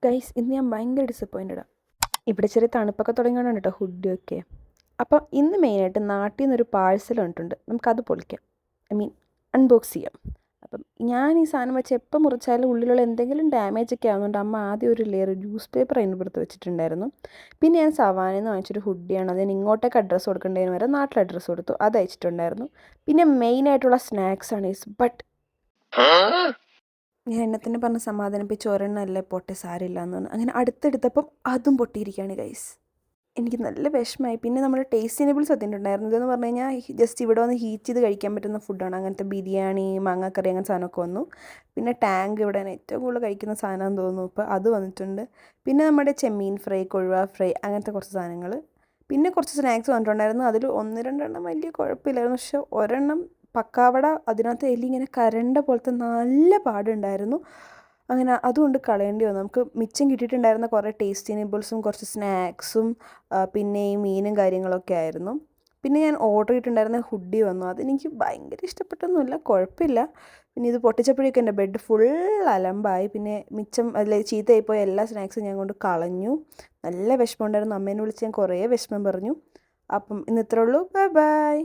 Guys ഇന്ന് ഞാൻ ഭയങ്കര ഡിസപ്പോയിൻറ്റഡാണ്. ഇവിടെ ചെറിയ തണുപ്പൊക്കെ തുടങ്ങിയോണ്ടാണ് കേട്ടോ ഹുഡിയൊക്കെ. അപ്പം ഇന്ന് മെയിനായിട്ട് നാട്ടിൽ നിന്നൊരു പാഴ്സൽ വന്നിട്ടുണ്ട്. നമുക്കത് പൊളിക്കാം, അൺബോക്സ് ചെയ്യാം. അപ്പം ഞാൻ ഈ സാധനം വെച്ച് എപ്പോൾ മുറിച്ചാലും ഉള്ളിലുള്ള എന്തെങ്കിലും ഡാമേജ് ഒക്കെ ആകുന്നുണ്ട്. അമ്മ ആദ്യം ഒരു ലെയർ ന്യൂസ് പേപ്പർ അതിന് പുറത്ത് വെച്ചിട്ടുണ്ടായിരുന്നു. പിന്നെ ഞാൻ സവാനയിൽ നിന്ന് വാങ്ങിച്ചൊരു ഹുഡിയാണ്. അതിന് ഇങ്ങോട്ടേക്ക് അഡ്രസ്സ് കൊടുക്കേണ്ടതിന് വരെ നാട്ടിൽ അഡ്രസ്സ് കൊടുത്തു, അത് അയച്ചിട്ടുണ്ടായിരുന്നു. പിന്നെ മെയിനായിട്ടുള്ള സ്നാക്സാണ് ബട്ട് ഞാൻ എണ്ണത്തിന് പറഞ്ഞ് സമാധാനിപ്പിച്ച് ഒരെണ്ണമല്ലേ പൊട്ടെ സാരമില്ല എന്ന് പറഞ്ഞു. അങ്ങനെ അടുത്തെടുത്തപ്പം അതും പൊട്ടിയിരിക്കുകയാണ് ഗൈസ്. എനിക്ക് നല്ല വിഷമമായി. പിന്നെ നമ്മുടെ ടേസ്റ്റ് എനേബിൾസ് എത്തിയിട്ടുണ്ടായിരുന്നു. ഇതെന്ന് പറഞ്ഞു കഴിഞ്ഞാൽ ജസ്റ്റ് ഇവിടെ വന്ന് ഹീറ്റ് ചെയ്ത് കഴിക്കാൻ പറ്റുന്ന ഫുഡാണ്. അങ്ങനത്തെ ബിരിയാണി, മാങ്ങാക്കറി, അങ്ങനത്തെ സാധനമൊക്കെ വന്നു. പിന്നെ ടാങ്ക് ഇവിടെ ഏറ്റവും കൂടുതൽ കഴിക്കുന്ന സാധനമാണെന്ന് തോന്നുന്നു, ഇപ്പോൾ അത് വന്നിട്ടുണ്ട്. പിന്നെ നമ്മുടെ ചെമ്മീൻ ഫ്രൈ, കൊഴുവ ഫ്രൈ, അങ്ങനത്തെ കുറച്ച് സാധനങ്ങൾ. പിന്നെ കുറച്ച് സ്നാക്സ് വന്നിട്ടുണ്ടായിരുന്നു. അതിൽ 1-2 വലിയ കുഴപ്പമില്ലായിരുന്നു. പക്ഷെ ഒരെണ്ണം പക്കാവട, അതിനകത്ത് എലി ഇങ്ങനെ കരണ്ട പോലത്തെ നല്ല പാടുണ്ടായിരുന്നു. അങ്ങനെ അതുകൊണ്ട് കളയേണ്ടി വന്നു. നമുക്ക് മിച്ചം കിട്ടിയിട്ടുണ്ടായിരുന്ന കുറേ ടേസ്റ്റി നബിൾസും കുറച്ച് സ്നാക്സും പിന്നെ ഈ മീനും കാര്യങ്ങളൊക്കെ ആയിരുന്നു. പിന്നെ ഞാൻ ഓർഡർ ചെയ്തിട്ടുണ്ടായിരുന്ന ഹുഡി വന്നു. അതെനിക്ക് ഭയങ്കര ഇഷ്ടപ്പെട്ടൊന്നുമില്ല, കുഴപ്പമില്ല. പിന്നെ ഇത് പൊട്ടിച്ചപ്പോഴേക്കും എൻ്റെ ബെഡ് ഫുൾ അലമ്പായി. പിന്നെ മിച്ചം അതിൽ ചീത്തയായിപ്പോയ എല്ലാ സ്നാക്സും ഞാൻ കൊണ്ട് കളഞ്ഞു. നല്ല വിഷമമുണ്ടായിരുന്നു. അമ്മേനെ വിളിച്ച് ഞാൻ കുറേ വിഷമം പറഞ്ഞു. അപ്പം ഇന്ന് ഇത്രേ ഉള്ളൂ. Bye bye.